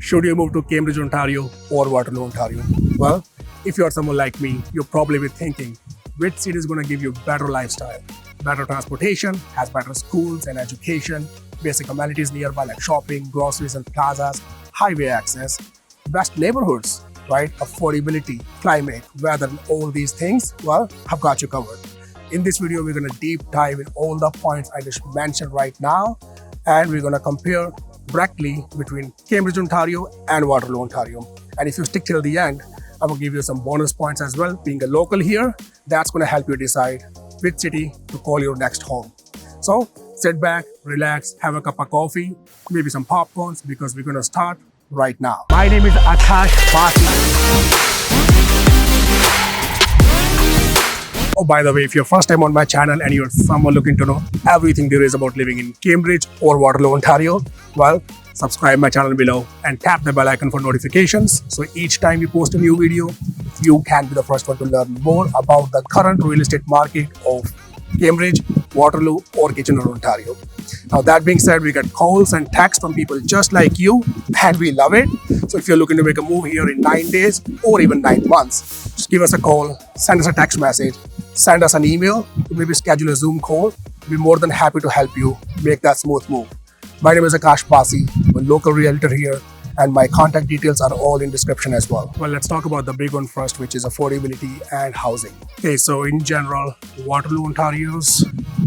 Should you move to Cambridge, Ontario or Waterloo, Ontario? Well, if you're someone like me, you're probably thinking, which city is going to give you better lifestyle? Better transportation, has better schools and education, basic amenities nearby like shopping, groceries and plazas, highway access, best neighborhoods, right? Affordability, climate, weather, and all these things. Well, I've got you covered. In this video, we're going to deep dive in all the points I just mentioned right now, and we're going to compare directly between Cambridge, Ontario and Waterloo, Ontario. And if you stick till the end, I will give you some bonus points as well. Being a local here, that's going to help you decide which city to call your next home. So sit back, relax, have a cup of coffee, maybe some popcorns, because we're going to start right now. My name is Akash Basi. Oh, by the way, if you're first time on my channel and you're someone looking to know everything there is about living in Cambridge or Waterloo, Ontario, well, subscribe my channel below and tap the bell icon for notifications. So each time you post a new video, you can be the first one to learn more about the current real estate market of Cambridge, Waterloo, or Kitchener, Ontario. Now, that being said, we get calls and texts from people just like you, and we love it. So if you're looking to make a move here in 9 days or even 9 months, just give us a call, send us a text message, send us an email, maybe schedule a Zoom call. We'll be more than happy to help you make that smooth move. My name is Akash Basi, I'm a local realtor here, and my contact details are all in description as well. Well, let's talk about the big one first, which is affordability and housing. Okay, so in general, Waterloo, Ontario's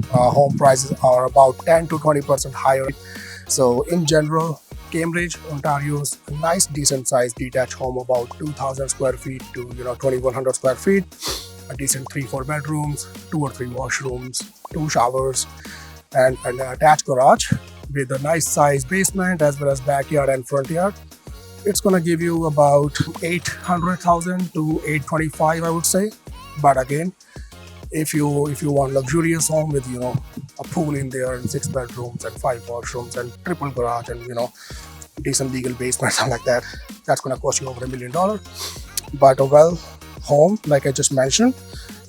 home prices are about 10 to 20% higher. So in general, Cambridge, Ontario's a nice, decent-sized detached home, about 2,000 square feet to 2,100 square feet. A decent 3-4 bedrooms, 2 or 3 washrooms, 2 showers, and an attached garage with a nice size basement as well as backyard and front yard. It's gonna give you about 800,000 to 825, I would say. But again, if you want luxurious home with a pool in there and 6 bedrooms and 5 washrooms and triple garage and decent legal basement, something like that, that's gonna cost you over $1 million. But a well home, like I just mentioned,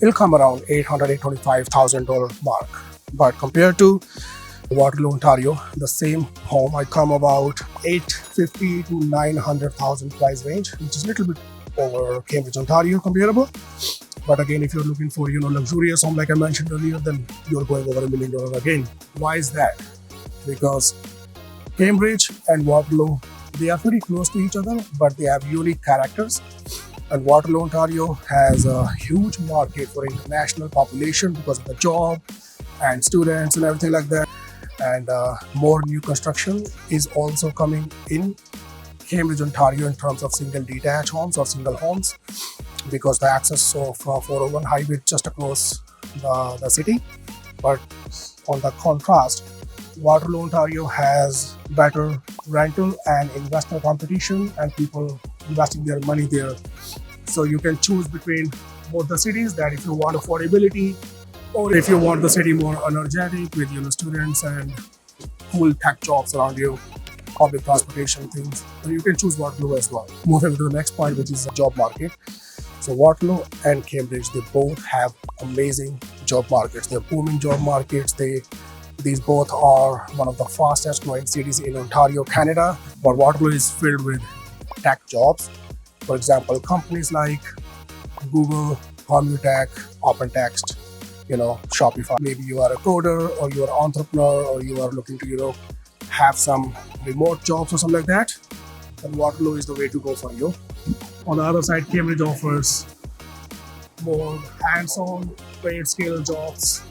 it'll come around $825,000 mark. But compared to Waterloo, Ontario, the same home might come about $850,000 to $900,000 price range, which is a little bit over Cambridge, Ontario comparable. But again, if you're looking for luxurious home, like I mentioned earlier, then you're going over $1 million again. Why is that? Because Cambridge and Waterloo, they are pretty close to each other, but they have unique characters. And Waterloo, Ontario has a huge market for international population because of the job and students and everything like that. And more new construction is also coming in Cambridge, Ontario in terms of single detached homes or single homes, because the access of 401 highway just across the city. But on the contrast, Waterloo, Ontario has better rental and investor competition and people investing their money there. So you can choose between both the cities, that if you want affordability or if you want the city more energetic with students and cool tech jobs around you, public transportation things. So you can choose Waterloo as well. Moving to the next point, which is the job market. So Waterloo and Cambridge, they both have amazing job markets. They're booming job markets. These both are one of the fastest growing cities in Ontario, Canada. But Waterloo is filled with tech jobs. For example, companies like Google, Comutech, OpenText, Shopify. Maybe you are a coder or you are an entrepreneur or you are looking to, have some remote jobs or something like that, then Waterloo is the way to go for you. On the other side, Cambridge offers more hands-on trade skill jobs.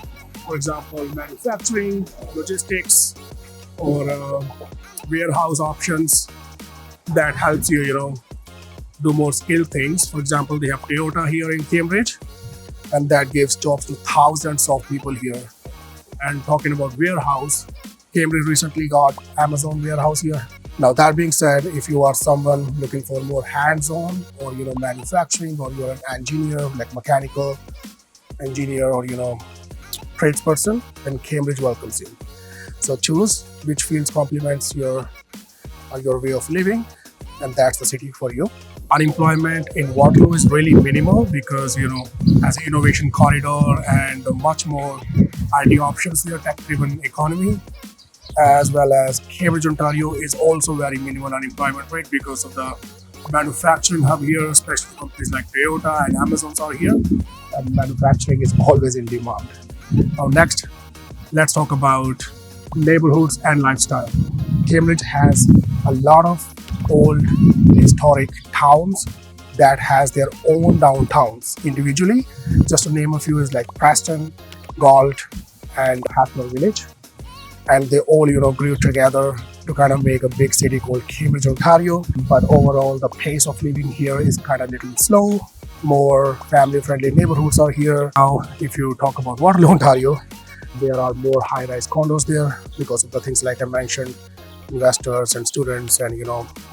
For example, manufacturing, logistics, or warehouse options that helps you, do more skilled things. For example, they have Toyota here in Cambridge, and that gives jobs to thousands of people here. And talking about warehouse, Cambridge recently got Amazon warehouse here. Now, that being said, if you are someone looking for more hands-on or manufacturing, or you're an engineer, like mechanical engineer or tradesperson, then Cambridge welcomes you. So choose which fields complements your way of living, and that's the city for you. Unemployment in Waterloo is really minimal because as an innovation corridor and much more IT options there, tech-driven economy. as well as Cambridge, Ontario is also very minimal unemployment rate because of the manufacturing hub here, especially companies like Toyota and Amazon are here. And manufacturing is always in demand. Now, next, let's talk about neighborhoods and lifestyle. Cambridge has a lot of old historic towns that has their own downtowns individually. Just to name a few is like Preston, Galt, and Hackney Village. And they all, grew together to kind of make a big city called Cambridge, Ontario. But overall, the pace of living here is kind of little slow. More family-friendly neighborhoods are here. Now, if you talk about Waterloo, Ontario, there are more high-rise condos there because of the things like I mentioned. Investors and students and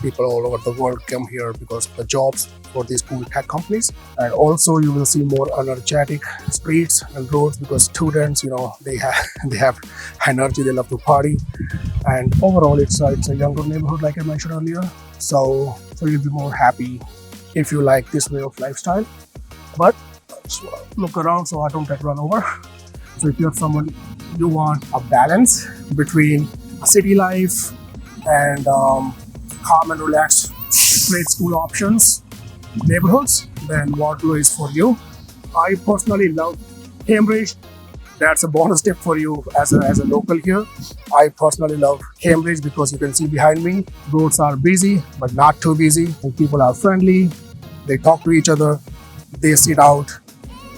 people all over the world come here because of the jobs for these cool tech companies. And also you will see more energetic streets and roads because students they have energy, they love to party. And overall it's a younger neighborhood like I mentioned earlier, so you'll be more happy if you like this way of lifestyle. But just look around so I don't get run over. So if you're someone you want a balance between city life and calm and relaxed with great school options neighborhoods, then Waterloo is for you. I personally love Cambridge. That's a bonus tip for you as a local here. I personally love Cambridge because you can see behind me, roads are busy but not too busy. And people are friendly, they talk to each other, they sit out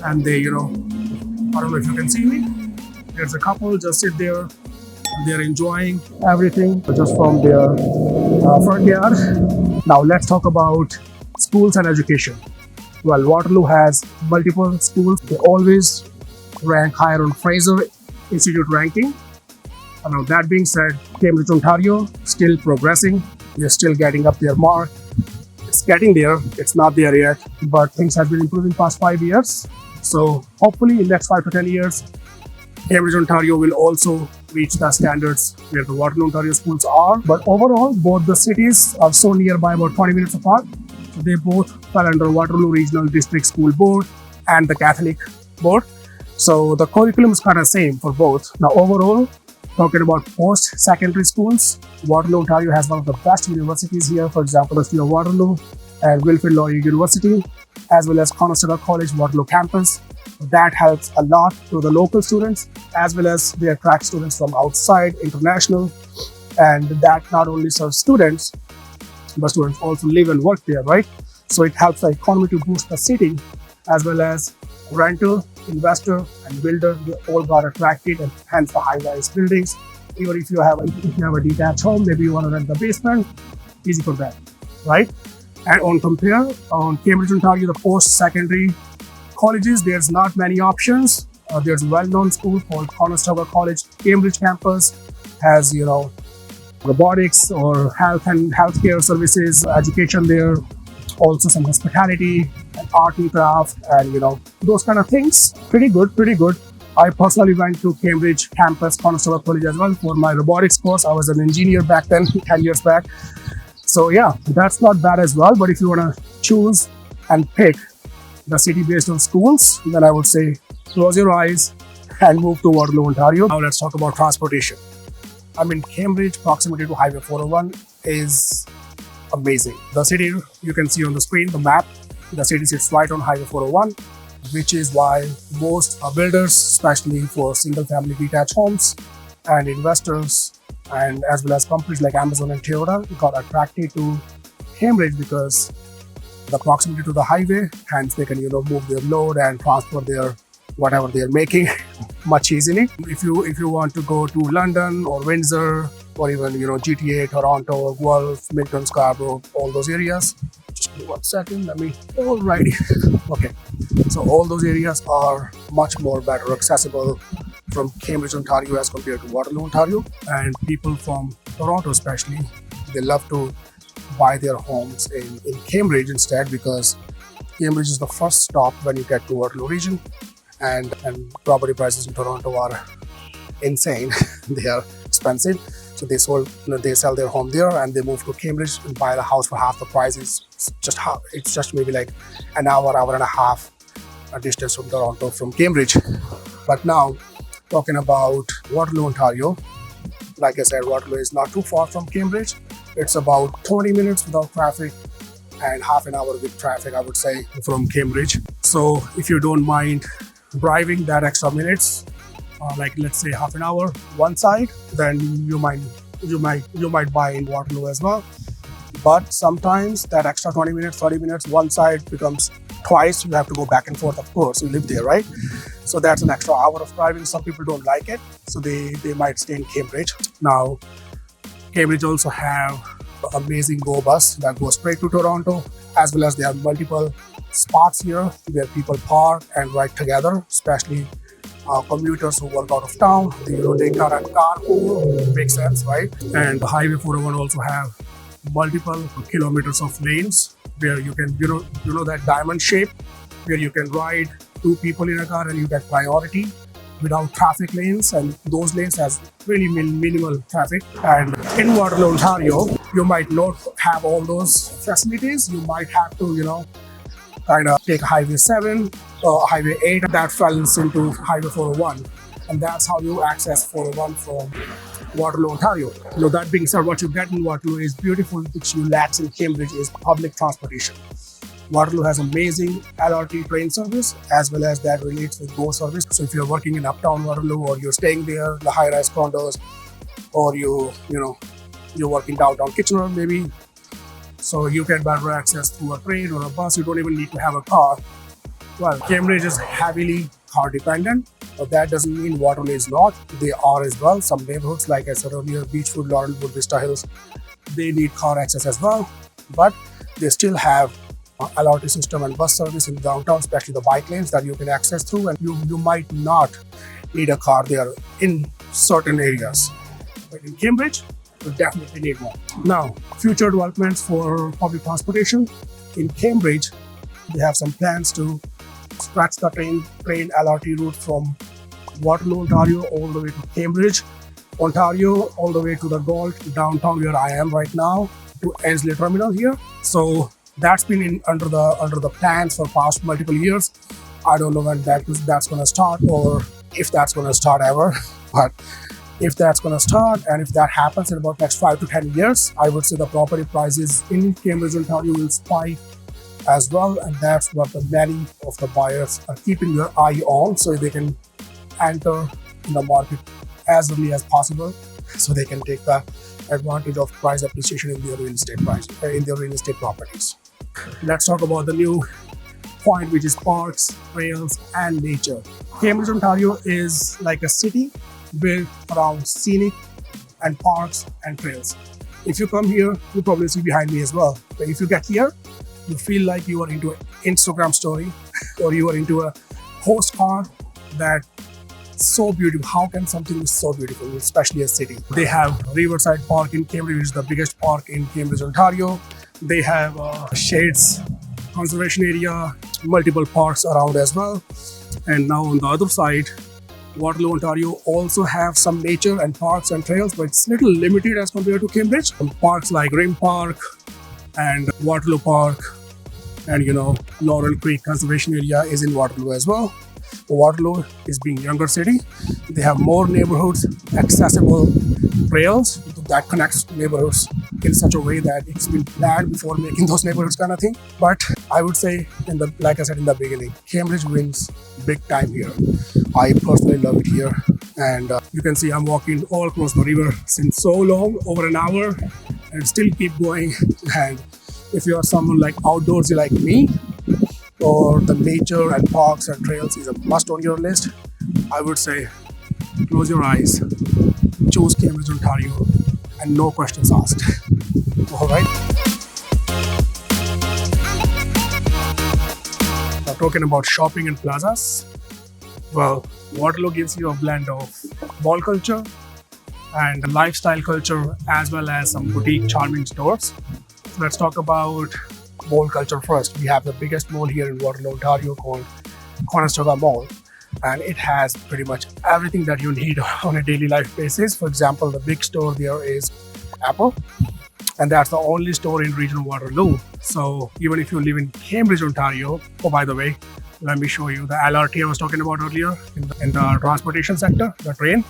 and they, I don't know if you can see me. There's a couple just sit there. They're enjoying everything just from their front yard. Now let's talk about schools and education. Well, Waterloo has multiple schools. They always rank higher on Fraser Institute ranking. And now that being said, Cambridge, Ontario, still progressing. They're still getting up their mark. It's getting there. It's not there yet, but things have been improving past 5 years. So hopefully in the next 5 to 10 years, Cambridge, Ontario will also reach the standards where the Waterloo, Ontario schools are. But overall, both the cities are so nearby, about 20 minutes apart. So they both fell under Waterloo Regional District School Board and the Catholic Board. So the curriculum is kind of same for both. Now overall, talking about post-secondary schools, Waterloo, Ontario has one of the best universities here. For example, the University of Waterloo and Wilfrid Laurier University, as well as Conestoga College, Waterloo campus. That helps a lot to the local students, as well as they attract students from outside, international, and that not only serves students, but students also live and work there, right? So it helps the economy to boost the city, as well as renter, investor, and builder. They all got attracted, and hence the high-rise buildings. Even if you have a detached home, maybe you want to rent the basement, easy for that, right? And on Cambridge, Ontario, the post-secondary colleges, there's not many options. There's a well-known school called Conestoga College. Cambridge campus has, robotics or health and healthcare services, education there. Also some hospitality and art and craft and, those kind of things. Pretty good. I personally went to Cambridge campus, Conestoga College as well for my robotics course. I was an engineer back then, 10 years back. So yeah, that's not bad as well. But if you want to choose and pick the city based on schools, then I would say close your eyes and move to Waterloo, Ontario. Now let's talk about transportation. Cambridge, proximity to Highway 401 is amazing. The city, you can see on the screen, the map, the city sits right on Highway 401, which is why most builders, especially for single family detached homes and investors, and as well as companies like Amazon and Toyota, got attracted to Cambridge because the proximity to the highway, hence they can move their load and transfer their whatever they're making much easily. If you want to go to London or Windsor or even GTA, Toronto, or Guelph, Milton, Scarborough, all those areas. Just give me 1 second. Alrighty. Okay. So all those areas are much more better accessible from Cambridge, Ontario as compared to Waterloo, Ontario. And people from Toronto especially, they love to buy their homes in Cambridge instead, because Cambridge is the first stop when you get to Waterloo region, and property prices in Toronto are insane. They are expensive. So they sell their home there and they move to Cambridge and buy the house for half the price. It's just maybe like an hour and a half a distance from Toronto from Cambridge. But now talking about Waterloo, Ontario, Like I said, Waterloo is not too far from Cambridge. It's about 20 minutes without traffic and half an hour with traffic, I would say, from Cambridge. So if you don't mind driving that extra minutes, like let's say half an hour one side, then you might buy in Waterloo as well. But sometimes that extra 20 minutes, 30 minutes one side becomes twice. You have to go back and forth, of course. You live there, right? So that's an extra hour of driving. Some people don't like it, so they might stay in Cambridge. Now, Cambridge also have an amazing Go bus that goes straight to Toronto, as well as there are multiple spots here where people park and ride together, especially commuters who work out of town. They car carpool, makes sense, right? And the Highway 401 also have multiple kilometers of lanes where you can, that diamond shape where you can ride two people in a car and you get priority without traffic lanes, and those lanes has really minimal traffic. And in Waterloo, Ontario, you might not have all those facilities. You might have to, kind of take Highway 7 or Highway 8 that falls into Highway 401. And that's how you access 401 from Waterloo, Ontario. That being said, what you get in Waterloo is beautiful, which you lack in Cambridge is public transportation. Waterloo has amazing LRT train service, as well as that relates with GO service. So if you're working in uptown Waterloo, or you're staying there, the high-rise condos, or you're working downtown Kitchener maybe, so you get better access through a train or a bus. You don't even need to have a car. Well, Cambridge is heavily car dependent, but that doesn't mean Waterloo is not. They are as well. Some neighborhoods, like I said earlier, Beechwood, Laurelwood, Vista Hills, they need car access as well, but they still have LRT system and bus service in downtown, especially the bike lanes that you can access through, and you might not need a car there in certain areas. But in Cambridge, you definitely need one. Now, future developments for public transportation. In Cambridge, they have some plans to scratch the train LRT route from Waterloo, Ontario, all the way to Cambridge, Ontario, all the way to the Galt, downtown where I am right now, to Ensley Terminal here. So that's been under the plans for past multiple years. I don't know when that's going to start, or if that's going to start ever. But if that's going to start, and if that happens in about next 5 to 10 years, I would say the property prices in Cambridge, Ontario will spike as well. And that's what many of the buyers are keeping their eye on, so they can enter in the market as early as possible, so they can take the advantage of price appreciation in their real estate properties. Let's talk about the new point, which is parks, trails, and nature. Cambridge, Ontario is like a city built around scenic and parks and trails. If you come here, you probably see behind me as well. But if you get here, you feel like you are into an Instagram story or you are into a postcard that so beautiful. How can something be so beautiful, especially a city? They have Riverside Park in Cambridge, which is the biggest park in Cambridge, Ontario. They have Shades Conservation Area, multiple parks around as well. And now on the other side, Waterloo, Ontario also have some nature and parks and trails, but it's little limited as compared to Cambridge. Some parks like Rim Park and Waterloo Park, and Laurel Creek Conservation Area is in Waterloo as well. Waterloo is being younger city. They have more neighborhoods, accessible trails that connects neighborhoods in such a way that it's been planned before making those neighborhoods kind of thing. But I would say, like I said in the beginning, Cambridge wins big time here. I personally love it here. And you can see I'm walking all across the river since so long, over an hour, and still keep going. And if you are someone like outdoorsy like me, or the nature and parks and trails is a must on your list, I would say close your eyes, choose Cambridge, Ontario, and no questions asked. All right. Now, talking about shopping and plazas, well, Waterloo gives you a blend of mall culture and lifestyle culture, as well as some boutique charming stores. So let's talk about mall culture first. We have the biggest mall here in Waterloo, Ontario, called Conestoga Mall, and it has pretty much everything that you need on a daily life basis. For example, the big store there is Apple, and that's the only store in region Waterloo. So even if you live in Cambridge, Ontario, oh, by the way, let me show you the LRT I was talking about earlier in the transportation sector, the train.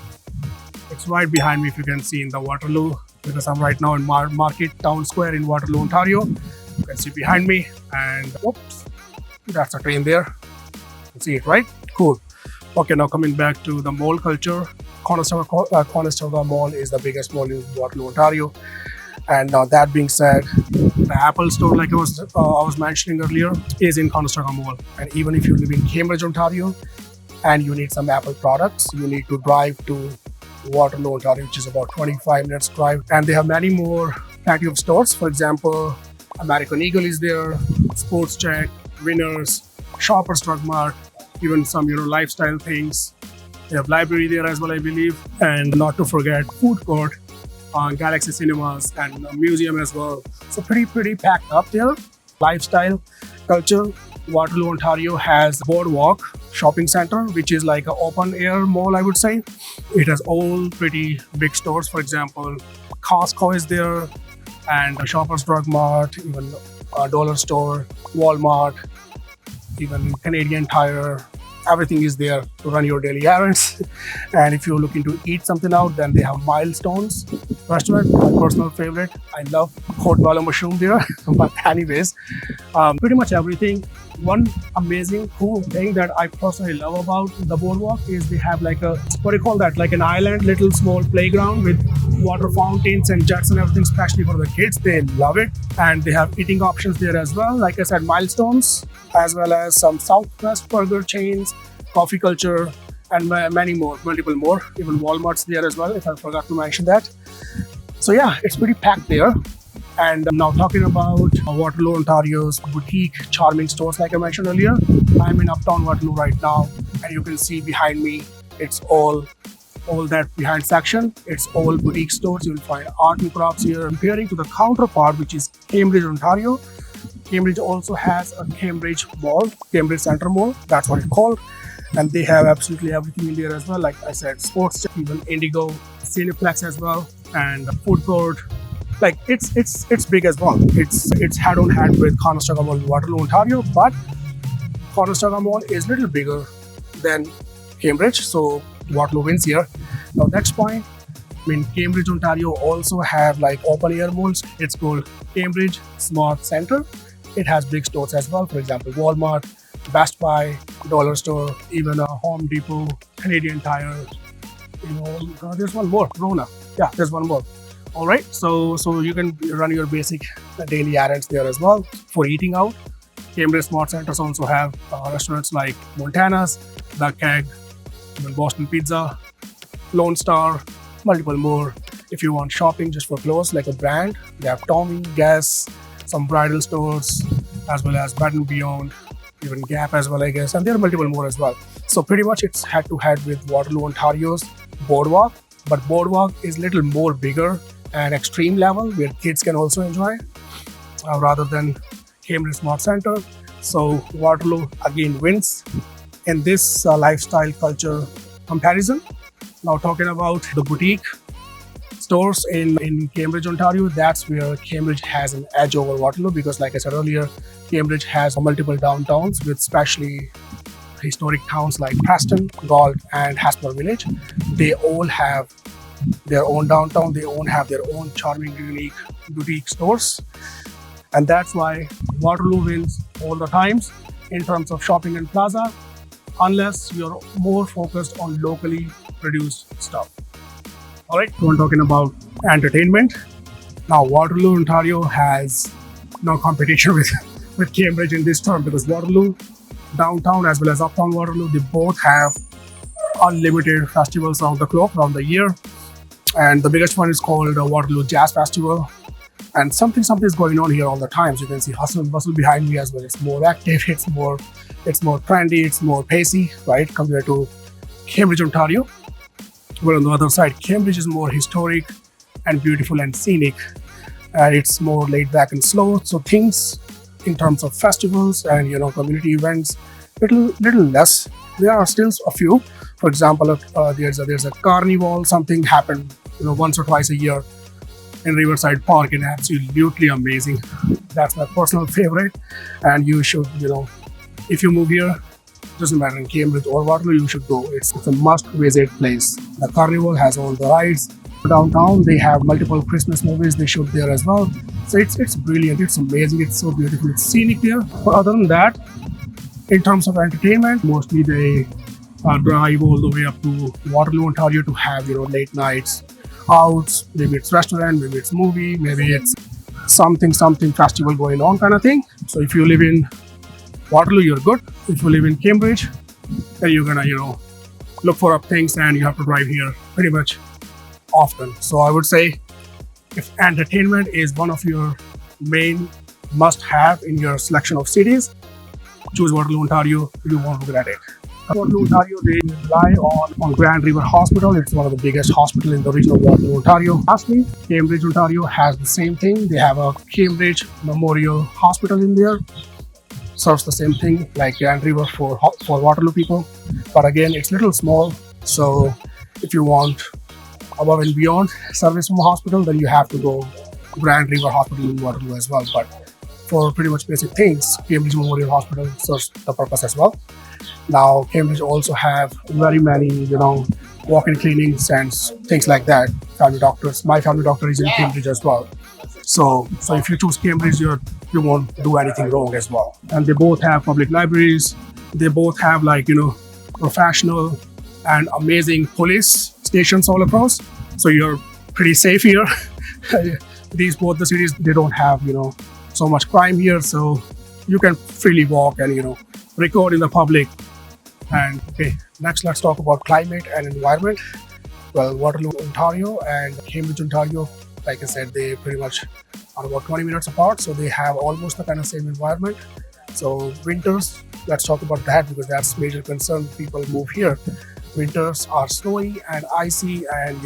It's right behind me if you can see in the Waterloo, because I'm right now in Market Town Square in Waterloo, Ontario. You can see behind me, and oops, that's a train there. You can see it, right? Cool. Okay, now coming back to the mall culture. Conestoga Mall is the biggest mall in Waterloo, Ontario. And that being said, the Apple store, like I was mentioning earlier, is in Conestoga Mall. And even if you live in Cambridge, Ontario, and you need some Apple products, you need to drive to Waterloo, Ontario, which is about 25 minutes drive. And they have many more plenty of stores. For example, American Eagle is there, Sports Check, Winners, Shoppers Drug Mart, even some lifestyle things. They have library there as well, I believe, and not to forget food court, Galaxy Cinemas, and a museum as well. So pretty packed up there. Lifestyle culture. Waterloo, Ontario has Boardwalk Shopping Center, which is like an open air mall, I would say. It has all pretty big stores. For example, Costco is there, and a Shoppers Drug Mart, even a dollar store, Walmart, even Canadian Tire. Everything is there to run your daily errands. And if you're looking to eat something out, then they have Milestones restaurant, my personal favorite. I love portobello mushroom there. But anyways, pretty much everything. One amazing cool thing that I personally love about the Boardwalk is they have like a, what do you call that, like an island, little small playground with water fountains and jets and everything, especially for the kids. They love it. And they have eating options there as well. Like I said, Milestones, as well as some Southwest burger chains, coffee culture, and many more, multiple more. Even Walmart's there as well, if I forgot to mention that. So yeah, it's pretty packed there. And now talking about Waterloo, Ontario's boutique charming stores, like I mentioned earlier. I'm in Uptown Waterloo right now, and you can see behind me, it's all that behind section. It's all boutique stores. You'll find art and crafts here. Comparing to the counterpart, which is Cambridge, Ontario. Cambridge also has a Cambridge Mall, Cambridge Centre Mall. That's what it's called. And they have absolutely everything in there as well. Like I said, sports, even Indigo, Cineplex as well, and food court. Like it's big as well. It's head on head with Conestoga Mall in Waterloo, Ontario, but Conestoga Mall is a little bigger than Cambridge, so Waterloo wins here. Now next point, Cambridge, Ontario also have like open air malls. It's called Cambridge Smart Centre. It has big stores as well. For example, Walmart, Best Buy, Dollar Store, even a Home Depot, Canadian Tire. There's one more, Rona. Yeah, there's one more. All right, so you can run your basic daily errands there as well for eating out. Cambridge Smart Centers also have restaurants like Montana's, The Keg, even Boston Pizza, Lone Star, multiple more. If you want shopping just for clothes like a brand, they have Tommy, Guess, some bridal stores, as well as Bed & Beyond, even Gap as well, I guess, and there are multiple more as well. So pretty much it's head to head with Waterloo, Ontario's Boardwalk, but Boardwalk is a little more bigger and extreme level where kids can also enjoy rather than Cambridge Smart Centre. So Waterloo again wins in this lifestyle culture comparison. Now talking about the boutique stores in Cambridge, Ontario, that's where Cambridge has an edge over Waterloo, because like I said earlier, Cambridge has multiple downtowns with especially historic towns like Preston, Galt, and Hesper Village. They all have their own downtown. They all have their own charming, unique boutique stores. And that's why Waterloo wins all the times in terms of shopping and plaza, unless you're more focused on locally produced stuff. All right, so we're talking about entertainment. Now, Waterloo, Ontario has no competition with Cambridge in this term, because Waterloo, downtown as well as Uptown Waterloo, they both have unlimited festivals around the clock, around the year. And the biggest one is called Waterloo Jazz Festival. And something is going on here all the time. So you can see hustle and bustle behind me as well. It's more active, it's more trendy, it's more pacey, right, compared to Cambridge, Ontario. But on the other side, Cambridge is more historic and beautiful and scenic, and it's more laid back and slow. So things in terms of festivals and community events, little less. There are still a few. For example, there's a carnival. Something happened once or twice a year in Riverside Park, and absolutely amazing. That's my personal favorite, and you should if you move here, Doesn't matter in Cambridge or Waterloo, you should go. It's a must-visit place. The carnival has all the rides. Downtown, they have multiple Christmas movies they shoot there as well. So it's brilliant. It's amazing. It's so beautiful. It's scenic there. But other than that, in terms of entertainment, mostly they drive all the way up to Waterloo, Ontario to have late nights out. Maybe it's restaurant, maybe it's movie, maybe it's something festival going on kind of thing. So if you live in Waterloo, you're good. If you live in Cambridge, then you're gonna look for up things and you have to drive here pretty much often. So I would say if entertainment is one of your main must-have in your selection of cities, choose Waterloo, Ontario if you want to look at it. Waterloo, Ontario, they rely on Grand River Hospital. It's one of the biggest hospitals in the region of Waterloo, Ontario. Lastly, Cambridge, Ontario has the same thing. They have a Cambridge Memorial Hospital in there. Serves the same thing like Grand River for Waterloo people. But again, it's a little small. So if you want above and beyond service from a hospital, then you have to go Grand River Hospital in Waterloo as well. But for pretty much basic things, Cambridge Memorial Hospital serves the purpose as well. Now, Cambridge also have very many, walk-in clinics and things like that. Family doctors. My family doctor is in Cambridge as well. So if you choose Cambridge, you won't do anything wrong as well. And they both have public libraries. They both have professional and amazing police stations all across. So you're pretty safe here. Both the cities, they don't have, so much crime here. So you can freely walk and, record in the public. And okay, next let's talk about climate and environment. Well, Waterloo, Ontario and Cambridge, Ontario, like I said, they pretty much are about 20 minutes apart. So they have almost the kind of same environment. So winters, let's talk about that because that's major concern. People move here. Winters are snowy and icy, and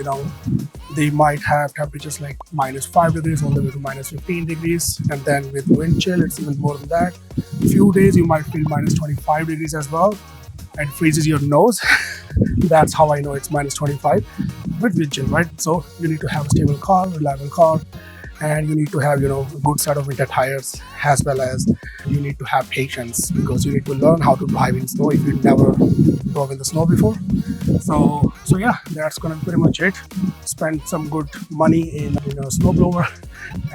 they might have temperatures like -5 degrees all the way to -15 degrees, and then with wind chill it's even more than that. Few days you might feel -25 degrees as well and freezes your nose. That's how I know it's -25 with wind chill, right? So you need to have a stable car, reliable car, and you need to have a good set of winter tires, as well as you need to have patience because you need to learn how to drive in snow if you've never drove in the snow before. So yeah, that's gonna be pretty much it. Spend some good money in a snow blower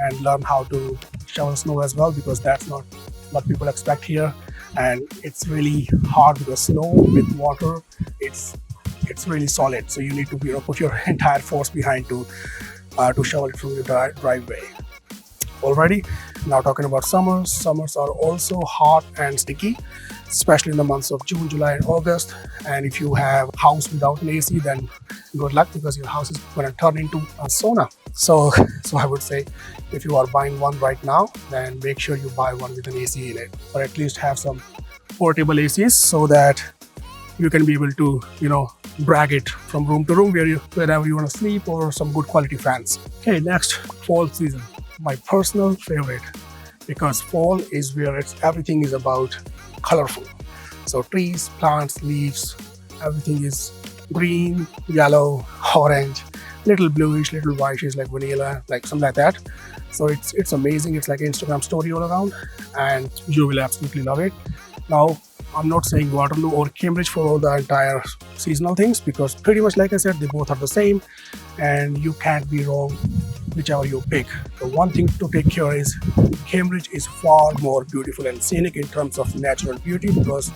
and learn how to shovel snow as well, because that's not what people expect here. And it's really hard because snow with water, it's really solid. So you need to put your entire force behind to shovel it from your driveway. Alrighty, now talking about summers. Summers are also hot and sticky, especially in the months of June, July, and August. And if you have a house without an AC, then good luck because your house is going to turn into a sauna. So I would say if you are buying one right now, then make sure you buy one with an AC in it, or at least have some portable ACs so that you can be able to, drag it from room to room wherever you want to sleep, or some good quality fans. Okay, next, fall season. My personal favorite, because fall is where everything is about colorful. So trees, plants, leaves, everything is green, yellow, orange, little bluish, little whitish like vanilla, like something like that. So it's amazing. It's like an Instagram story all around, and you will absolutely love it. Now, I'm not saying Waterloo or Cambridge for all the entire seasonal things, because pretty much like I said, they both are the same and you can't be wrong whichever you pick. The one thing to take care is Cambridge is far more beautiful and scenic in terms of natural beauty, because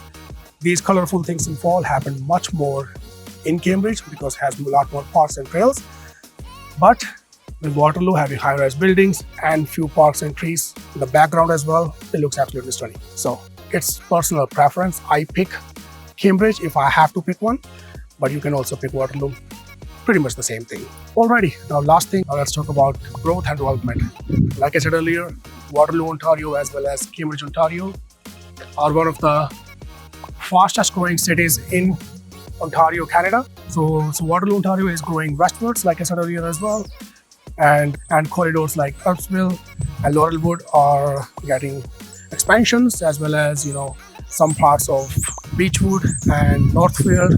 these colorful things in fall happen much more in Cambridge because it has a lot more parks and trails. But with Waterloo having high-rise buildings and few parks and trees in the background as well, it looks absolutely stunning. So it's personal preference. I pick Cambridge if I have to pick one, but you can also pick Waterloo. Pretty much the same thing. Alrighty, now last thing, let's talk about growth and development. Like I said earlier, Waterloo, Ontario as well as Cambridge, Ontario are one of the fastest growing cities in Ontario, Canada. So Waterloo, Ontario is growing westwards, like I said earlier as well. And corridors like Urbsville and Laurelwood are getting expansions, as well as some parts of Beechwood and Northfield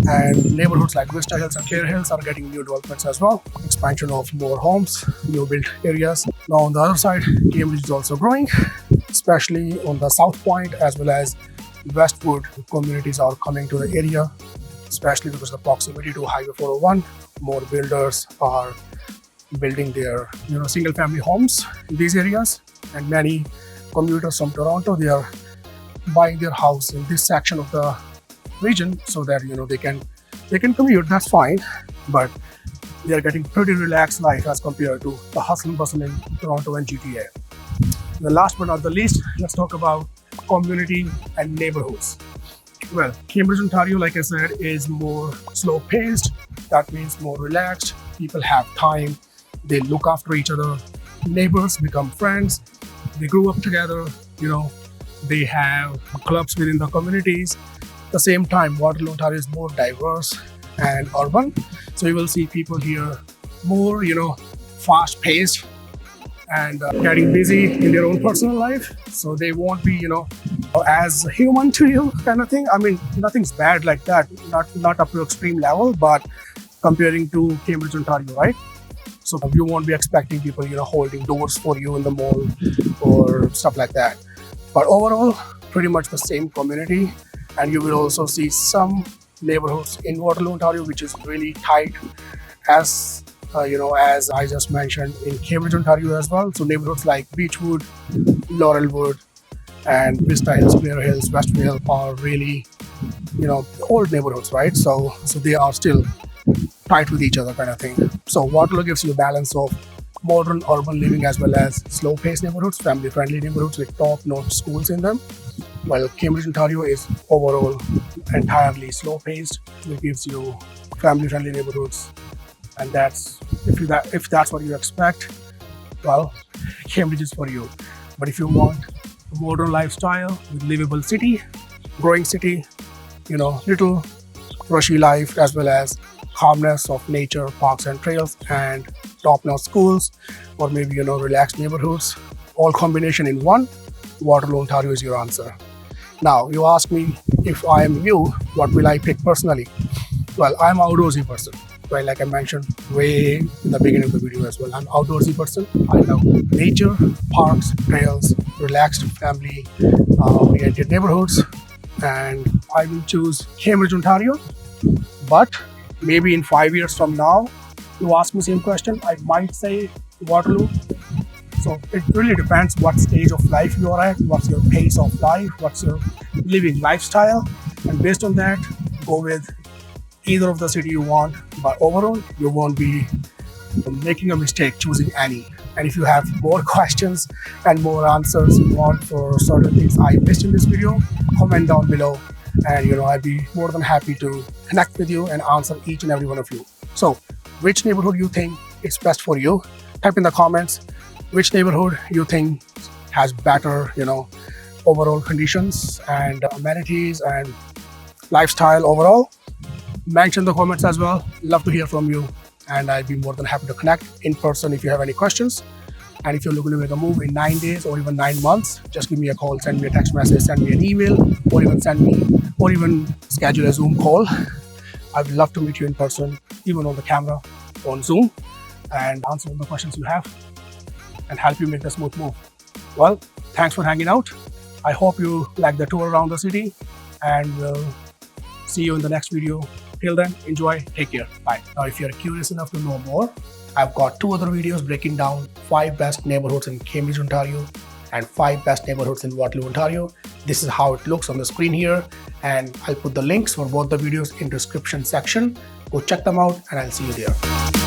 and neighborhoods like Vista Hills and Clare Hills are getting new developments as well. Expansion of more homes, new built areas. Now on the other side, Cambridge is also growing, especially on the South Point as well as Westwood communities are coming to the area, especially because of the proximity to Highway 401. More builders are building their single family homes in these areas, and many commuters from Toronto, they are buying their house in this section of the region so that they can commute. That's fine, but they are getting pretty relaxed life as compared to the hustle and bustle in Toronto and GTA. The last but not the least, let's talk about community and neighborhoods. Well, Cambridge, Ontario, like I said, is more slow paced. That means more relaxed. People have time. They look after each other. Neighbors become friends. They grew up together. They have clubs within the communities. At the same time, Waterloo, Ontario is more diverse and urban. So you will see people here more, fast paced and getting busy in their own personal life. So they won't be, as human to you kind of thing. I mean, nothing's bad like that, not up to extreme level, but comparing to Cambridge, Ontario, right? So you won't be expecting people, holding doors for you in the mall or stuff like that. But overall, pretty much the same community. And you will also see some neighborhoods in Waterloo, Ontario, which is really tight, as as I just mentioned in Cambridge, Ontario as well. So neighborhoods like Beechwood, Laurelwood, and Vista Hills, Clare Hills, Westville are really, old neighborhoods, right? So they are still tight with each other kind of thing. So Waterloo gives you a balance of modern urban living as well as slow-paced neighborhoods, family-friendly neighborhoods with top-notch schools in them. While Cambridge, Ontario is overall entirely slow-paced. It gives you family-friendly neighborhoods, and that's if that's what you expect, well, Cambridge is for you. But if you want a modern lifestyle with livable city, growing city, little rushy life as well as calmness of nature, parks and trails, and top-notch schools, or maybe relaxed neighborhoods, all combination in one, Waterloo, Ontario is your answer. Now you ask me, if I am you, what will I pick personally? Well, I'm an outdoorsy person, right? Like I mentioned way in the beginning of the video as well, I'm an outdoorsy person. I love nature, parks, trails, relaxed family oriented neighborhoods, and I will choose Cambridge, Ontario. But maybe in 5 years from now, you ask me the same question, I might say Waterloo. So it really depends what stage of life you are at, what's your pace of life, what's your living lifestyle, and based on that, go with either of the city you want. But overall, you won't be making a mistake choosing any. And if you have more questions and more answers you want for certain things I missed in this video, comment down below, and I'd be more than happy to connect with you and answer each and every one of you. So which neighborhood you think is best for you? Type in the comments which neighborhood you think has better, overall conditions and amenities and lifestyle overall. Mention in the comments as well. Love to hear from you, and I'd be more than happy to connect in person if you have any questions. And if you're looking to make a move in 9 days or even 9 months, just give me a call, send me a text message, send me an email, or even schedule a Zoom call. I'd love to meet you in person, even on the camera, on Zoom, and answer all the questions you have and help you make the smooth move. Well, thanks for hanging out. I hope you like the tour around the city, and we'll see you in the next video. Till then, enjoy, take care, bye. Now, if you're curious enough to know more, I've got 2 other videos breaking down 5 best neighborhoods in Cambridge, Ontario, and 5 best neighborhoods in Waterloo, Ontario. This is how it looks on the screen here, and I'll put the links for both the videos in the description section. Go check them out, and I'll see you there.